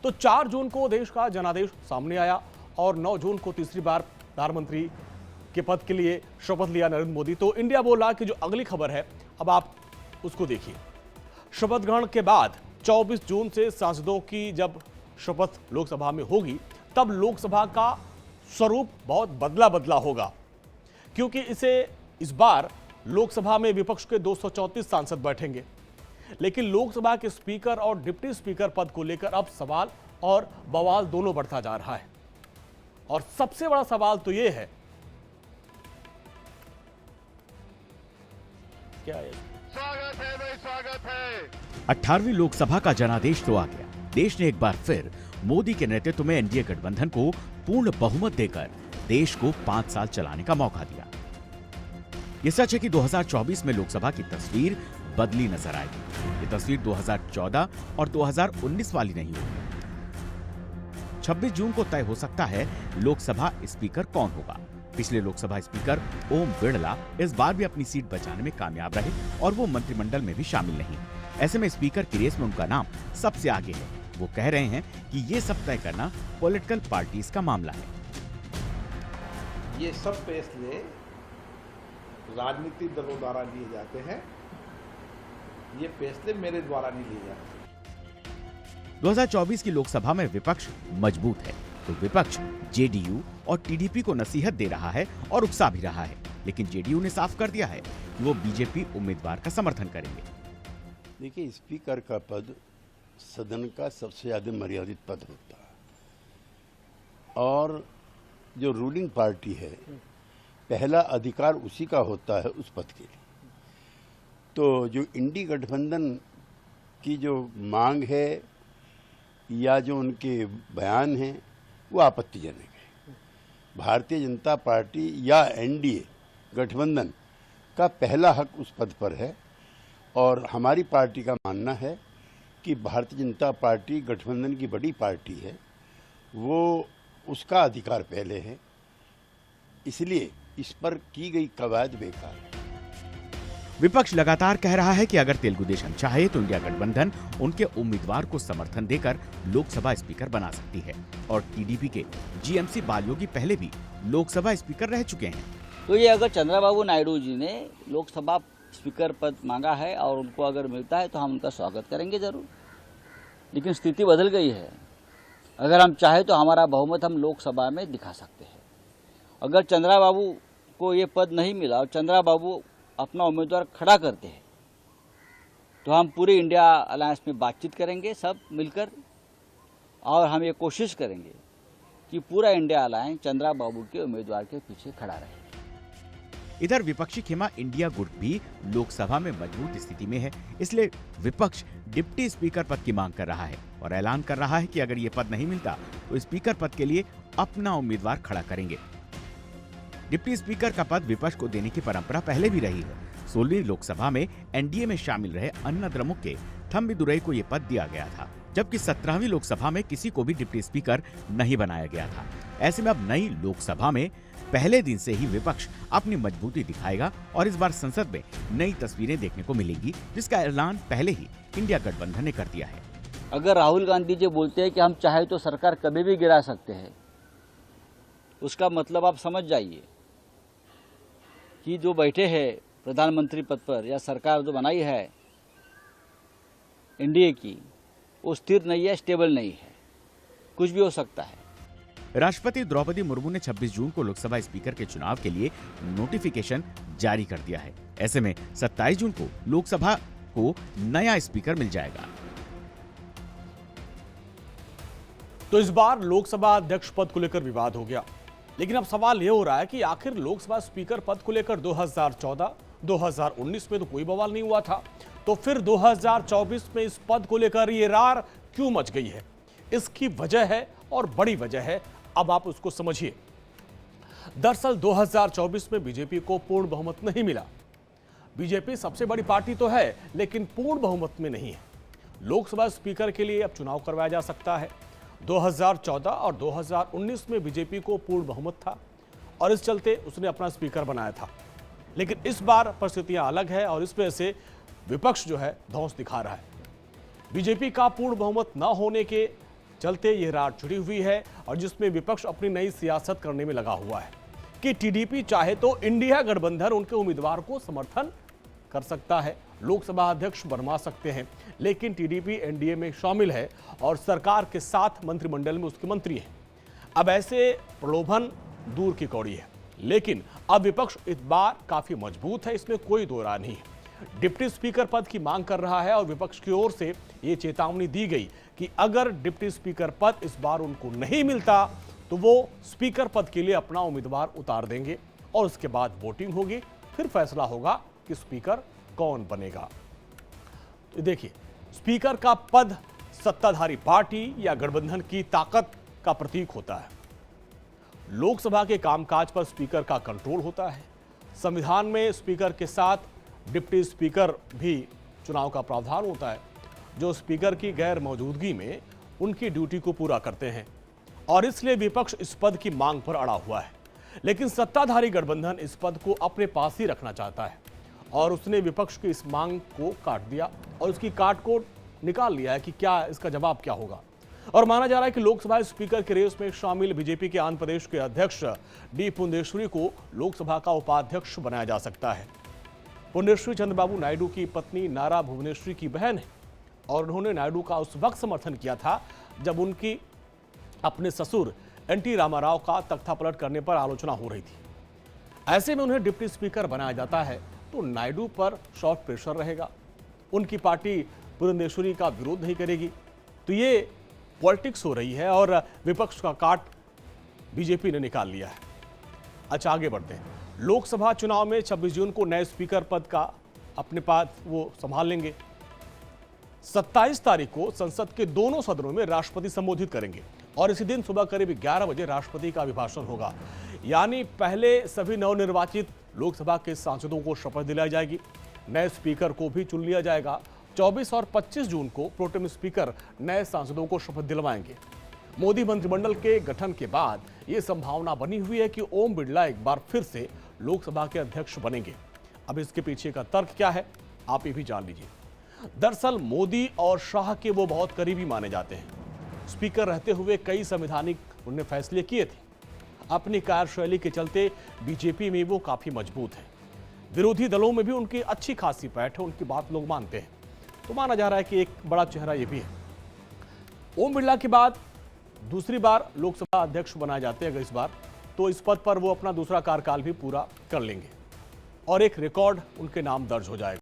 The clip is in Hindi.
तो 4 जून को देश का जनादेश सामने आया और 9 जून को तीसरी बार प्रधानमंत्री के पद के लिए शपथ लिया नरेंद्र मोदी। तो इंडिया बोला कि जो अगली खबर है अब आप उसको देखिए। शपथ ग्रहण के बाद 24 जून से सांसदों की जब शपथ लोकसभा में होगी तब लोकसभा का स्वरूप बहुत बदला बदला होगा, क्योंकि इस बार लोकसभा में विपक्ष के 234 सांसद बैठेंगे, लेकिन लोकसभा के स्पीकर और डिप्टी स्पीकर पद को लेकर अब सवाल और बवाल दोनों बढ़ता जा रहा है। और सबसे बड़ा सवाल तो यह है, क्या है? स्वागत है भाई, स्वागत है। 18वीं लोकसभा का जनादेश तो आ गया। देश ने एक बार फिर मोदी के नेतृत्व में एनडीए गठबंधन को पूर्ण बहुमत देकर देश को 5 साल चलाने का मौका दिया। ये सच है कि 2024 में लोकसभा की तस्वीर बदली नजर आएगी। ये तस्वीर 2014 और 2019 वाली नहीं होगी। 26 जून को तय हो सकता है लोकसभा स्पीकर कौन होगा। पिछले लोकसभा स्पीकर ओम बिड़ला इस बार भी अपनी सीट बचाने में कामयाब रहे और वो मंत्रिमंडल में भी शामिल नहीं। ऐसे में स्पीकर की रेस में उनका नाम सबसे आगे है। वो कह रहे हैं कि ये सब तय करना पॉलिटिकल पार्टीज का मामला है। ये सब फैसले राजनीतिक दलों द्वारा लिए जाते हैं, ये फैसले मेरे द्वारा नहीं लिए जाते। 2024 की लोकसभा में विपक्ष मजबूत है, तो विपक्ष जेडीयू और टीडीपी को नसीहत दे रहा है और उकसा भी रहा है, लेकिन जेडीयू ने साफ कर दिया है कि वो बीजेपी उम्मीदवार का समर्थन करेंगे। देखिए, स्पीकर का पद सदन का सबसे ज्यादा मर्यादित पद होता है और जो रूलिंग पार्टी है पहला अधिकार उसी का होता है उस पद के लिए। तो जो इंडी गठबंधन की जो मांग है या जो उनके बयान हैं वो आपत्तिजनक है। भारतीय जनता पार्टी या एनडीए गठबंधन का पहला हक उस पद पर है और हमारी पार्टी का मानना है कि भारतीय जनता पार्टी गठबंधन की बड़ी पार्टी है, वो उसका अधिकार पहले है, इसलिए इस पर की गई कवायद बेकार है। विपक्ष लगातार कह रहा है कि अगर तेलुगु देशम चाहे तो इंडिया गठबंधन उनके उम्मीदवार को समर्थन देकर लोकसभा स्पीकर बना सकती है और टीडीपी के जीएमसी बालयोगी पहले भी लोकसभा स्पीकर रह चुके हैं। तो ये अगर चंद्रबाबू नायडू जी ने लोकसभा स्पीकर पद मांगा है और उनको अगर मिलता है तो हम उनका स्वागत करेंगे जरूर, लेकिन स्थिति बदल गई है। अगर हम चाहे तो हमारा बहुमत हम लोकसभा में दिखा सकते हैं। अगर चंद्रबाबू को ये पद नहीं मिला और चंद्रबाबू अपना उम्मीदवार खड़ा करते हैं तो हम पूरे इंडिया अलायंस में बातचीत करेंगे सब मिलकर, और हम ये कोशिश करेंगे कि पूरा इंडिया अलायंस चंद्रबाबू के उम्मीदवार के पीछे खड़ा रहे। इधर विपक्षी खेमा इंडिया गुट भी लोकसभा में मजबूत स्थिति में है, इसलिए विपक्ष डिप्टी स्पीकर पद की मांग कर रहा है और ऐलान कर रहा है कि अगर ये पद नहीं मिलता तो स्पीकर पद के लिए अपना उम्मीदवार खड़ा करेंगे। डिप्टी स्पीकर का पद विपक्ष को देने की परंपरा पहले भी रही है। 16वीं लोकसभा में एनडीए में शामिल रहे अन्ना द्रमुक के थम्बिदुरई को ये पद दिया गया था, जबकि 17वीं लोकसभा में किसी को भी डिप्टी स्पीकर नहीं बनाया गया था। ऐसे में अब नई लोकसभा में पहले दिन से ही विपक्ष अपनी मजबूती दिखाएगा और इस बार संसद में नई तस्वीरें देखने को मिलेंगी, जिसका ऐलान पहले ही इंडिया गठबंधन ने कर दिया है। अगर राहुल गांधी जी बोलते हैं कि हम चाहे तो सरकार कभी भी गिरा सकते हैं, उसका मतलब आप समझ जाइए कि जो बैठे हैं प्रधानमंत्री पद पर या सरकार जो बनाई है एनडीए की, वो स्थिर नहीं है, स्टेबल नहीं है, कुछ भी हो सकता है। राष्ट्रपति द्रौपदी मुर्मू ने 26 जून को लोकसभा स्पीकर के चुनाव के लिए नोटिफिकेशन जारी कर दिया है। ऐसे में 27 जून को लोकसभा को नया स्पीकर मिल जाएगा। तो इस बार लोकसभा अध्यक्ष पद को लेकर विवाद हो गया, लेकिन अब सवाल यह हो रहा है कि आखिर लोकसभा स्पीकर पद को लेकर 2014, 2019 में तो कोई बवाल नहीं हुआ था, तो फिर 2024 में इस पद को लेकर ये रार क्यों मच गई है? इसकी वजह है और बड़ी वजह है, अब आप उसको समझिए। दरअसल 2024 में बीजेपी को पूर्ण बहुमत नहीं मिला। बीजेपी सबसे बड़ी पार्टी तो है, लेकिन पूर्ण बहुमत में नहीं है। लोकसभा स्पीकर के लिए अब चुनाव करवाया जा सकता है। 2014 और 2019 में बीजेपी को पूर्ण बहुमत था और इस चलते उसने अपना स्पीकर बनाया था, लेकिन इस बार परिस्थितियां अलग है और इस वजह से विपक्ष जो है धौंस दिखा रहा है। बीजेपी का पूर्ण बहुमत न होने के चलते ये रार जुड़ी हुई है और जिसमें विपक्ष अपनी नई सियासत करने में लगा हुआ है कि टीडीपी चाहे तो इंडिया गठबंधन उनके उम्मीदवार को समर्थन कर सकता है, लोकसभा अध्यक्ष बनवा सकते हैं, लेकिन टीडीपी एनडीए में शामिल है और सरकार के साथ मंत्रिमंडल में उसके मंत्री हैं। अब ऐसे प्रलोभन दूर की कौड़ी है, लेकिन अब विपक्ष इस बार काफी मजबूत है, इसमें कोई दो राय नहीं है। डिप्टी स्पीकर पद की मांग कर रहा है और विपक्ष की ओर से ये चेतावनी दी गई कि अगर डिप्टी स्पीकर पद इस बार उनको नहीं मिलता तो वो स्पीकर पद के लिए अपना उम्मीदवार उतार देंगे और उसके बाद वोटिंग होगी, फिर फैसला होगा कि स्पीकर कौन बनेगा। तो देखिए, स्पीकर का पद सत्ताधारी पार्टी या गठबंधन की ताकत का प्रतीक होता है। लोकसभा के कामकाज पर स्पीकर का कंट्रोल होता है। संविधान में स्पीकर के साथ डिप्टी स्पीकर भी चुनाव का प्रावधान होता है, जो स्पीकर की गैर मौजूदगी में उनकी ड्यूटी को पूरा करते हैं और इसलिए विपक्ष इस पद की मांग पर अड़ा हुआ है। लेकिन सत्ताधारी गठबंधन इस पद को अपने पास ही रखना चाहता है और उसने विपक्ष की इस मांग को काट दिया और उसकी काट को निकाल लिया है कि क्या इसका जवाब क्या होगा। और माना जा रहा है कि लोकसभा स्पीकर के रेस में शामिल बीजेपी के आंध्र प्रदेश के अध्यक्ष डी पुंडेश्वरी को लोकसभा का उपाध्यक्ष बनाया जा सकता है। पुंडेश्वरी चंद्रबाबू नायडू की पत्नी नारा भुवनेश्वरी की बहन है और उन्होंने नायडू का उस वक्त समर्थन किया था जब उनकी अपने ससुर एनटी रामाराव का तख्तापलट करने पर आलोचना हो रही थी। ऐसे में उन्हें डिप्टी स्पीकर बनाया जाता है तो नायडू पर शॉर्ट प्रेशर रहेगा, उनकी पार्टी पुरंदेश्वरी का विरोध नहीं करेगी। तो ये पॉलिटिक्स हो रही है और विपक्ष का काट बीजेपी ने निकाल लिया है। अच्छा, आगे बढ़ते हैं। लोकसभा चुनाव में 26 जून को नए स्पीकर पद का अपने पास वो संभाल लेंगे। 27 तारीख को संसद के दोनों सदनों में राष्ट्रपति संबोधित करेंगे और इसी दिन सुबह करीब 11 बजे राष्ट्रपति का अभिभाषण होगा। यानी पहले सभी नवनिर्वाचित लोकसभा के सांसदों को शपथ दिलाई जाएगी, नए स्पीकर को भी चुन लिया जाएगा। 24 और 25 जून को प्रोटेम स्पीकर नए सांसदों को शपथ दिलवाएंगे। मोदी मंत्रिमंडल के गठन के बाद ये संभावना बनी हुई है कि ओम बिरला एक बार फिर से लोकसभा के अध्यक्ष बनेंगे। अब इसके पीछे का तर्क क्या है, आप ये भी जान लीजिए। दरअसल मोदी और शाह के वो बहुत करीबी माने जाते हैं। स्पीकर रहते हुए कई संवैधानिक उन्होंने फैसले किए थे। अपनी कार्यशैली के चलते बीजेपी में वो काफी मजबूत है। विरोधी दलों में भी उनकी अच्छी खासी पैठ है, उनकी बात लोग मानते हैं। तो माना जा रहा है कि एक बड़ा चेहरा ये भी है। ओम बिरला के बाद दूसरी बार लोकसभा अध्यक्ष बनाए जाते हैं अगर इस बार, तो इस पद पर वो अपना दूसरा कार्यकाल भी पूरा कर लेंगे और एक रिकॉर्ड उनके नाम दर्ज हो जाएगा।